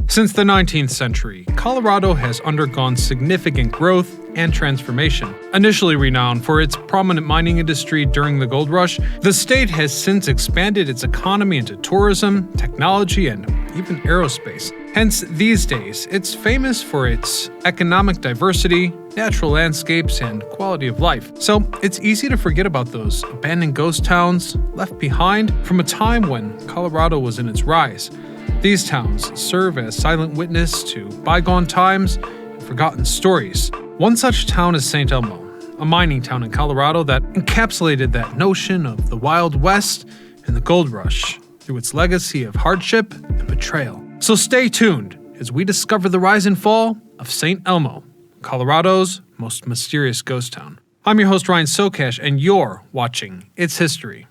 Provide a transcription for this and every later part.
Since the 19th century, Colorado has undergone significant growth and transformation. Initially renowned for its prominent mining industry during the gold rush, the state has since expanded its economy into tourism, technology, and even aerospace. Hence, these days, it's famous for its economic diversity, natural landscapes, and quality of life. So, it's easy to forget about those abandoned ghost towns left behind from a time when Colorado was in its rise. These towns serve as silent witness to bygone times and forgotten stories. One such town is St. Elmo, a mining town in Colorado that encapsulated that notion of the Wild West and the gold rush through its legacy of hardship and betrayal. So stay tuned as we discover the rise and fall of St. Elmo, Colorado's most mysterious ghost town. I'm your host Ryan Socash, and you're watching It's History.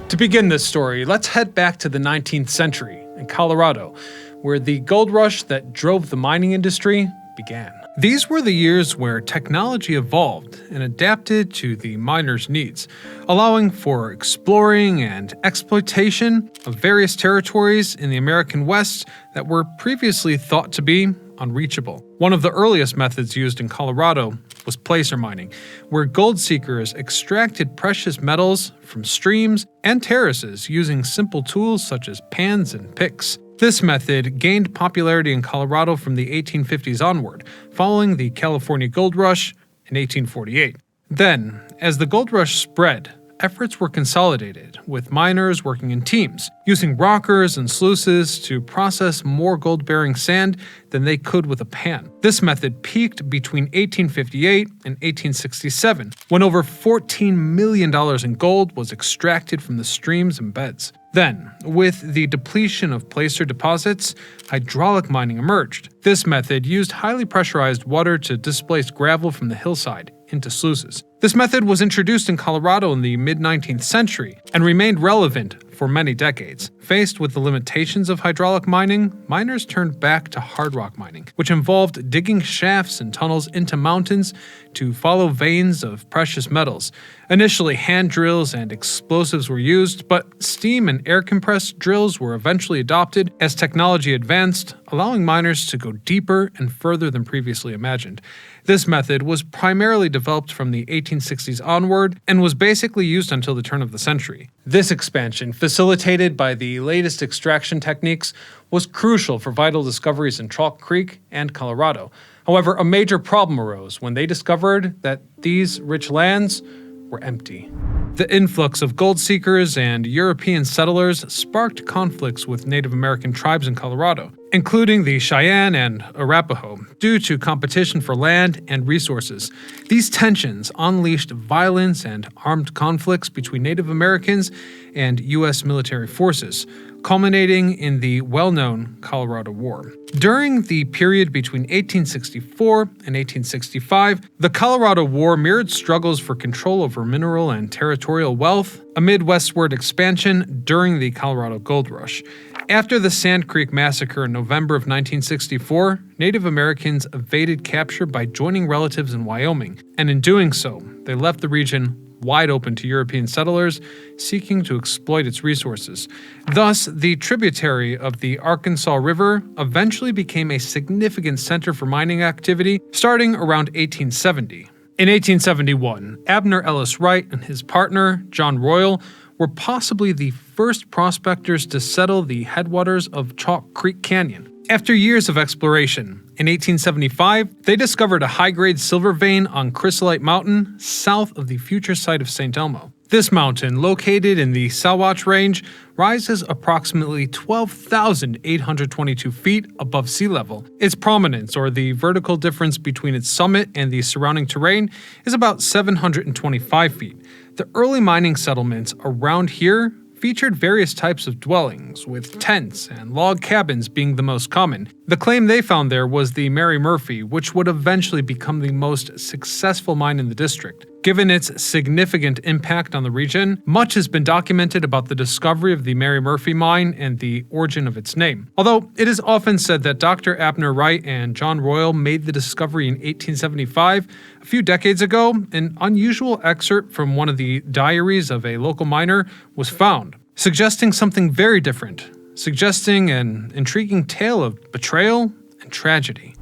To begin this story, let's head back to the 19th century in Colorado, where the gold rush that drove the mining industry began. These were the years where technology evolved and adapted to the miners' needs, allowing for exploring and exploitation of various territories in the American West that were previously thought to be unreachable. One of the earliest methods used in Colorado was placer mining, where gold seekers extracted precious metals from streams and terraces using simple tools such as pans and picks. This method gained popularity in Colorado from the 1850s onward, following the California Gold Rush in 1848. Then, as the gold rush spread, efforts were consolidated, with miners working in teams, using rockers and sluices to process more gold-bearing sand than they could with a pan. This method peaked between 1858 and 1867, when over $14 million in gold was extracted from the streams and beds. Then, with the depletion of placer deposits, hydraulic mining emerged. This method used highly pressurized water to displace gravel from the hillside into sluices. This method was introduced in Colorado in the mid-19th century and remained relevant for many decades. Faced with the limitations of hydraulic mining, miners turned back to hard rock mining, which involved digging shafts and tunnels into mountains to follow veins of precious metals. Initially, hand drills and explosives were used, but steam and air-compressed drills were eventually adopted as technology advanced, allowing miners to go deeper and further than previously imagined. This method was primarily developed from the 1860s onward and was basically used until the turn of the century. This expansion, facilitated by the latest extraction techniques, was crucial for vital discoveries in Chalk Creek and Colorado. However, a major problem arose when they discovered that these rich lands were empty. The influx of gold seekers and European settlers sparked conflicts with Native American tribes in Colorado, including the Cheyenne and Arapaho, due to competition for land and resources. These tensions unleashed violence and armed conflicts between Native Americans and U.S. military forces, culminating in the well-known Colorado War. During the period between 1864 and 1865, the Colorado War mirrored struggles for control over mineral and territorial wealth amid westward expansion during the Colorado Gold Rush. After the Sand Creek Massacre in November of 1964, Native Americans evaded capture by joining relatives in Wyoming, and in doing so, they left the region wide open to European settlers seeking to exploit its resources. Thus, the tributary of the Arkansas River eventually became a significant center for mining activity starting around 1870. In 1871, Abner Ellis Wright and his partner, John Royal, were possibly the first prospectors to settle the headwaters of Chalk Creek Canyon. After years of exploration, in 1875, they discovered a high-grade silver vein on Chrysolite Mountain south of the future site of St. Elmo. This mountain, located in the Salwatch Range, rises approximately 12,822 feet above sea level. Its prominence, or the vertical difference between its summit and the surrounding terrain, is about 725 feet. The early mining settlements around here featured various types of dwellings, with tents and log cabins being the most common. The claim they found there was the Mary Murphy, which would eventually become the most successful mine in the district. Given its significant impact on the region, much has been documented about the discovery of the Mary Murphy mine and the origin of its name. Although it is often said that Dr. Abner Wright and John Royal made the discovery in 1875, a few decades ago, an unusual excerpt from one of the diaries of a local miner was found. suggesting something very different, suggesting an intriguing tale of betrayal and tragedy.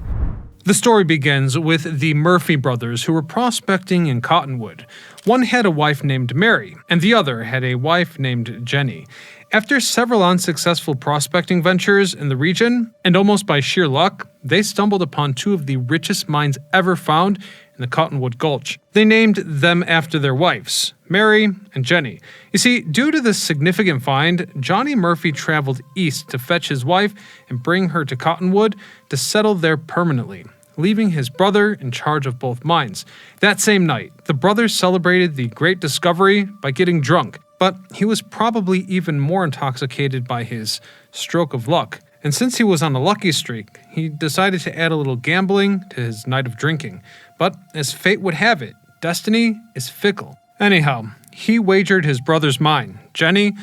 The story begins with the Murphy brothers who were prospecting in Cottonwood. One had a wife named Mary, and the other had a wife named Jenny. After several unsuccessful prospecting ventures in the region, and almost by sheer luck, they stumbled upon two of the richest mines ever found in the Cottonwood Gulch. They named them after their wives, Mary and Jenny. You see, due to this significant find, Johnny Murphy traveled east to fetch his wife and bring her to Cottonwood to settle there permanently, leaving his brother in charge of both mines. That same night, the brothers celebrated the great discovery by getting drunk, but he was probably even more intoxicated by his stroke of luck. And since he was on a lucky streak, he decided to add a little gambling to his night of drinking. But as fate would have it, destiny is fickle. Anyhow, he wagered his brother's mine, Jenny,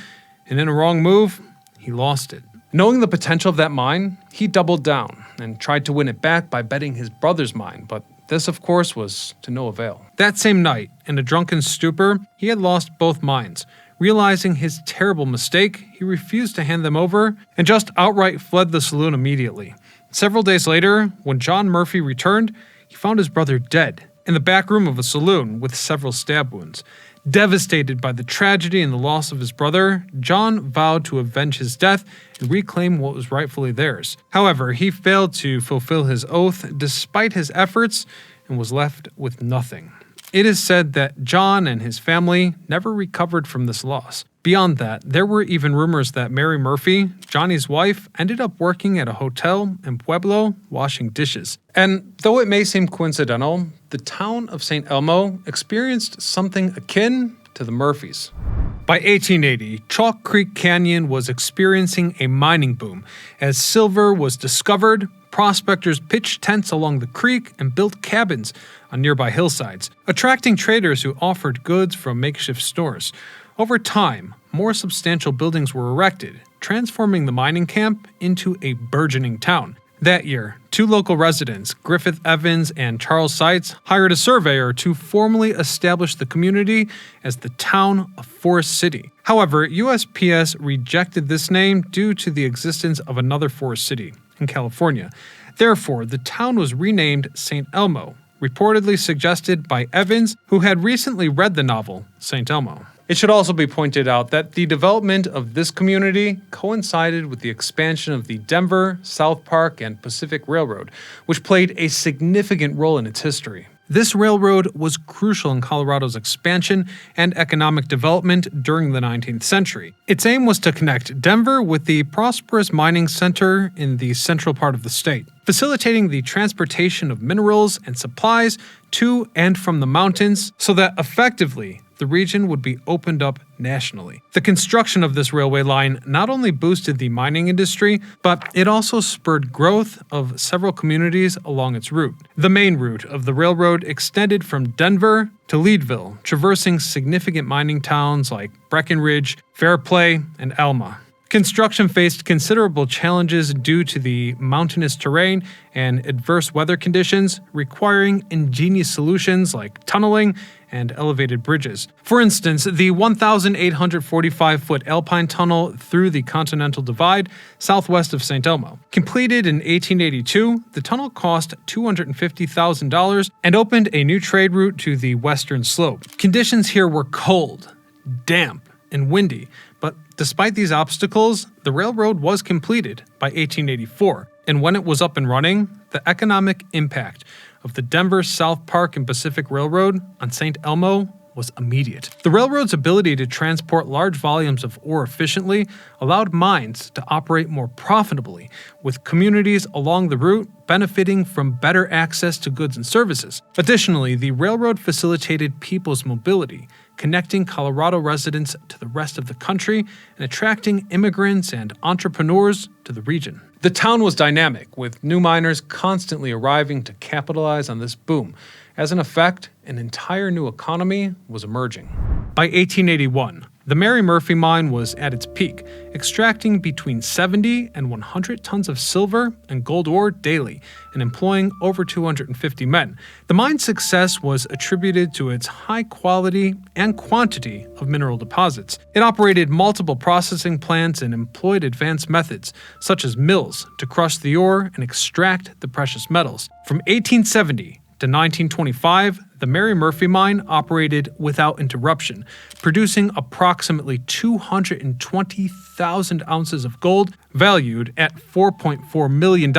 and in a wrong move, he lost it. Knowing the potential of that mine, he doubled down and tried to win it back by betting his brother's mine, but this, of course, was to no avail. That same night, in a drunken stupor, he had lost both mines. Realizing his terrible mistake, he refused to hand them over and just outright fled the saloon immediately. Several days later, when John Murphy returned, he found his brother dead in the back room of a saloon with several stab wounds. Devastated by the tragedy and the loss of his brother, John vowed to avenge his death and reclaim what was rightfully theirs. However, he failed to fulfill his oath despite his efforts and was left with nothing. It is said that John and his family never recovered from this loss. Beyond that, there were even rumors that Mary Murphy, Johnny's wife, ended up working at a hotel in Pueblo washing dishes. And though it may seem coincidental, the town of St. Elmo experienced something akin to the Murphys. By 1880, Chalk Creek Canyon was experiencing a mining boom. As silver was discovered, prospectors pitched tents along the creek and built cabins on nearby hillsides, attracting traders who offered goods from makeshift stores. Over time, more substantial buildings were erected, transforming the mining camp into a burgeoning town. That year, two local residents, Griffith Evans and Charles Seitz, hired a surveyor to formally establish the community as the town of Forest City. However, USPS rejected this name due to the existence of another Forest City in California. Therefore, the town was renamed St. Elmo, reportedly suggested by Evans, who had recently read the novel St. Elmo. It should also be pointed out that the development of this community coincided with the expansion of the Denver, South Park, and Pacific Railroad, which played a significant role in its history. This railroad was crucial in Colorado's expansion and economic development during the 19th century. Its aim was to connect Denver with the prosperous mining center in the central part of the state, facilitating the transportation of minerals and supplies to and from the mountains so that effectively the region would be opened up nationally. The construction of this railway line not only boosted the mining industry, but it also spurred growth of several communities along its route. The main route of the railroad extended from Denver to Leadville, traversing significant mining towns like Breckenridge, Fairplay, and Alma. Construction faced considerable challenges due to the mountainous terrain and adverse weather conditions, requiring ingenious solutions like tunneling and elevated bridges. For instance, the 1,845-foot Alpine Tunnel through the Continental Divide southwest of St. Elmo. Completed in 1882, the tunnel cost $250,000 and opened a new trade route to the western slope. Conditions here were cold, damp, and windy, but despite these obstacles, the railroad was completed by 1884, and when it was up and running, the economic impact of the Denver, South Park, and Pacific Railroad on St. Elmo was immediate. The railroad's ability to transport large volumes of ore efficiently allowed mines to operate more profitably, with communities along the route benefiting from better access to goods and services. Additionally, the railroad facilitated people's mobility, connecting Colorado residents to the rest of the country and attracting immigrants and entrepreneurs to the region. The town was dynamic, with new miners constantly arriving to capitalize on this boom. As an effect, an entire new economy was emerging. By 1881, The Mary Murphy mine was at its peak, extracting between 70 and 100 tons of silver and gold ore daily and employing over 250 men. The mine's success was attributed to its high quality and quantity of mineral deposits. It operated multiple processing plants and employed advanced methods, such as mills, to crush the ore and extract the precious metals. From 1870 to 1925, the Mary Murphy mine operated without interruption, producing approximately 220,000 ounces of gold, valued at $4.4 million,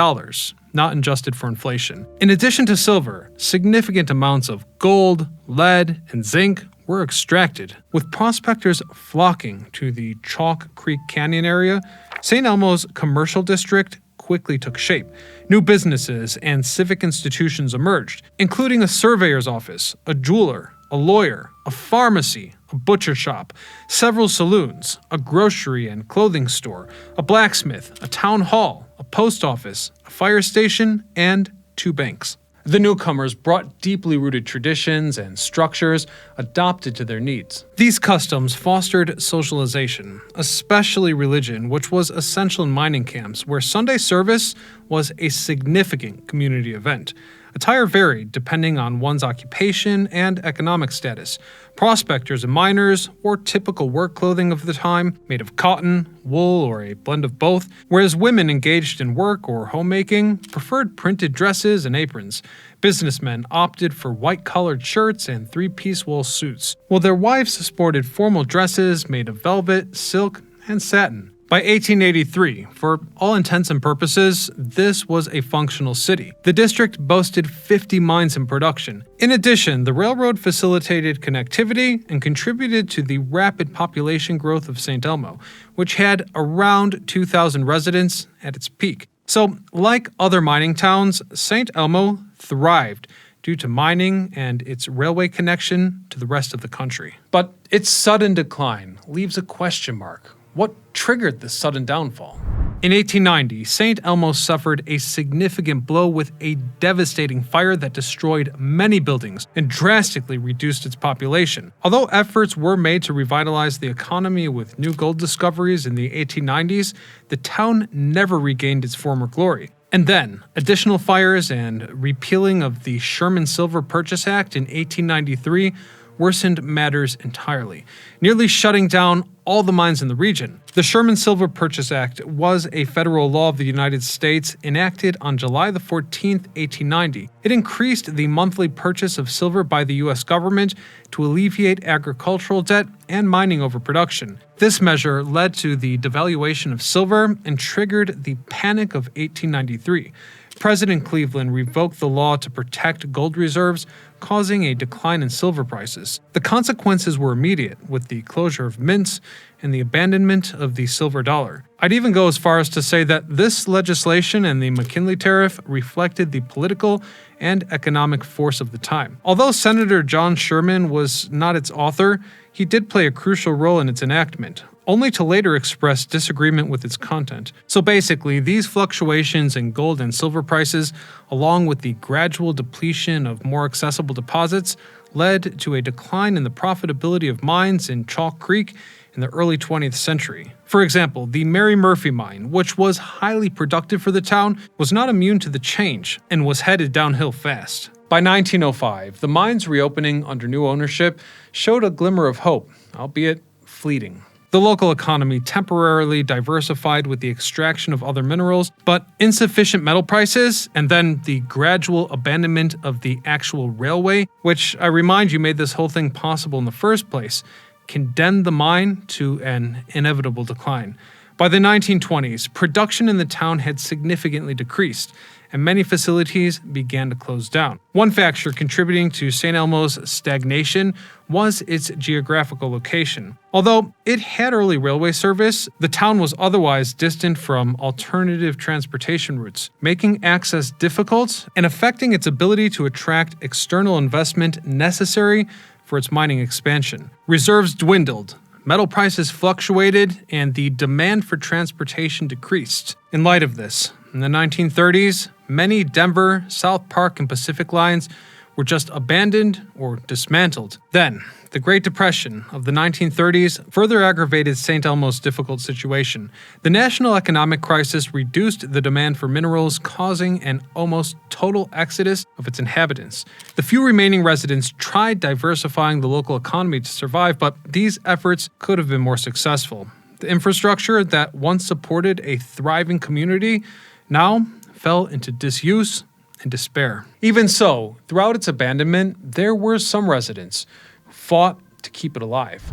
not adjusted for inflation. In addition to silver, significant amounts of gold, lead, and zinc were extracted. With prospectors flocking to the Chalk Creek Canyon area, St. Elmo's commercial district quickly took shape. New businesses and civic institutions emerged, including a surveyor's office, a jeweler, a lawyer, a pharmacy, a butcher shop, several saloons, a grocery and clothing store, a blacksmith, a town hall, a post office, a fire station, and 2 banks. The newcomers brought deeply rooted traditions and structures adopted to their needs. These customs fostered socialization, especially religion, which was essential in mining camps, where Sunday service was a significant community event. Attire varied depending on one's occupation and economic status. Prospectors and miners wore typical work clothing of the time, made of cotton, wool, or a blend of both, whereas women engaged in work or homemaking preferred printed dresses and aprons. Businessmen opted for white-collared shirts and 3-piece wool suits, while their wives sported formal dresses made of velvet, silk, and satin. By 1883, for all intents and purposes, this was a functional city. The district boasted 50 mines in production. In addition, the railroad facilitated connectivity and contributed to the rapid population growth of St. Elmo, which had around 2,000 residents at its peak. So, like other mining towns, St. Elmo thrived due to mining and its railway connection to the rest of the country. But its sudden decline leaves a question mark. What triggered this sudden downfall? In 1890, St. Elmo suffered a significant blow with a devastating fire that destroyed many buildings and drastically reduced its population. Although efforts were made to revitalize the economy with new gold discoveries in the 1890s, the town never regained its former glory. And then, additional fires and repealing of the Sherman Silver Purchase Act in 1893 worsened matters entirely, nearly shutting down all the mines in the region. The Sherman Silver Purchase Act was a federal law of the United States enacted on July 14, 1890. It increased the monthly purchase of silver by the U.S. government to alleviate agricultural debt and mining overproduction. This measure led to the devaluation of silver and triggered the Panic of 1893. President Cleveland revoked the law to protect gold reserves, causing a decline in silver prices. The consequences were immediate, with the closure of mints and the abandonment of the silver dollar. I'd even go as far as to say that this legislation and the McKinley Tariff reflected the political and economic force of the time. Although Senator John Sherman was not its author, he did play a crucial role in its enactment, only to later express disagreement with its content. So basically, these fluctuations in gold and silver prices, along with the gradual depletion of more accessible deposits, led to a decline in the profitability of mines in Chalk Creek in the early 20th century. For example, the Mary Murphy mine, which was highly productive for the town, was not immune to the change and was headed downhill fast. By 1905, the mine's reopening under new ownership showed a glimmer of hope, albeit fleeting. The local economy temporarily diversified with the extraction of other minerals, but insufficient metal prices and then the gradual abandonment of the actual railway, which I remind you made this whole thing possible in the first place, condemned the mine to an inevitable decline. By the 1920s, production in the town had significantly decreased, and many facilities began to close down. One factor contributing to St. Elmo's stagnation was its geographical location. Although it had early railway service, the town was otherwise distant from alternative transportation routes, making access difficult and affecting its ability to attract external investment necessary for its mining expansion. Reserves dwindled, metal prices fluctuated, and the demand for transportation decreased. In light of this, in the 1930s, many Denver, South Park, and Pacific lines were were just abandoned or dismantled. Then, the Great Depression of the 1930s further aggravated St. Elmo's difficult situation. The national economic crisis reduced the demand for minerals, causing an almost total exodus of its inhabitants. The few remaining residents tried diversifying the local economy to survive, but these efforts could have been more successful. The infrastructure that once supported a thriving community now fell into disuse and despair. Even so, throughout its abandonment, there were some residents who fought to keep it alive.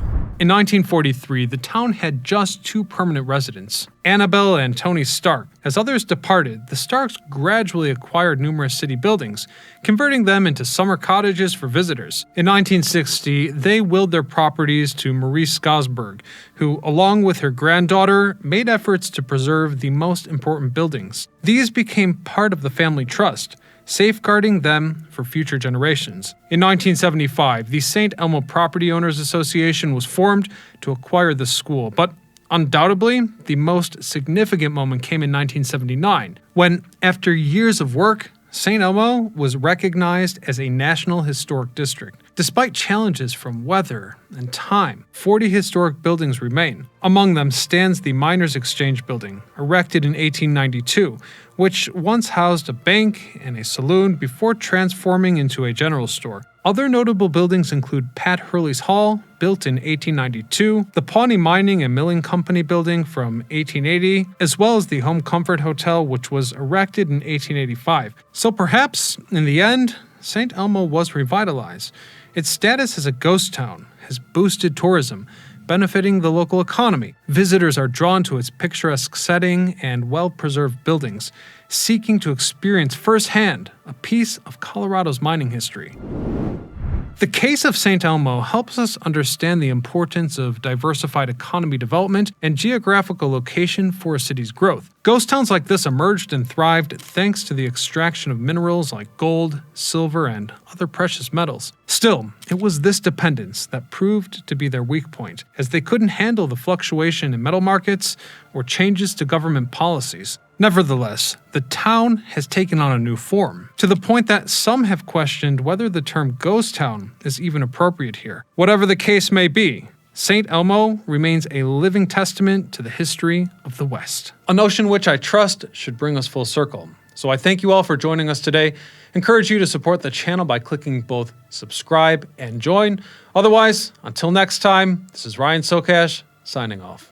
In 1943, the town had just 2 permanent residents, Annabelle and Tony Stark. As others departed, the Starks gradually acquired numerous city buildings, converting them into summer cottages for visitors. In 1960, they willed their properties to Marie Skosberg, who, along with her granddaughter, made efforts to preserve the most important buildings. These became part of the family trust, safeguarding them for future generations. In 1975, the St. Elmo Property Owners Association was formed to acquire the school, but undoubtedly, the most significant moment came in 1979, when, after years of work, St. Elmo was recognized as a National Historic District. Despite challenges from weather and time, 40 historic buildings remain. Among them stands the Miners Exchange Building, erected in 1892, which once housed a bank and a saloon before transforming into a general store. Other notable buildings include Pat Hurley's Hall, built in 1892, the Pawnee Mining and Milling Company building from 1880, as well as the Home Comfort Hotel, which was erected in 1885. So perhaps, in the end, St. Elmo was revitalized. Its status as a ghost town has boosted tourism, benefiting the local economy. Visitors are drawn to its picturesque setting and well-preserved buildings, seeking to experience firsthand a piece of Colorado's mining history. The case of St. Elmo helps us understand the importance of diversified economy development and geographical location for a city's growth. Ghost towns like this emerged and thrived thanks to the extraction of minerals like gold, silver, and other precious metals. Still, it was this dependence that proved to be their weak point, as they couldn't handle the fluctuation in metal markets or changes to government policies. Nevertheless, the town has taken on a new form, to the point that some have questioned whether the term ghost town is even appropriate here. Whatever the case may be, St. Elmo remains a living testament to the history of the West. A notion which I trust should bring us full circle. So I thank you all for joining us today. Encourage you to support the channel by clicking both subscribe and join. Otherwise, until next time, this is Ryan Socash, signing off.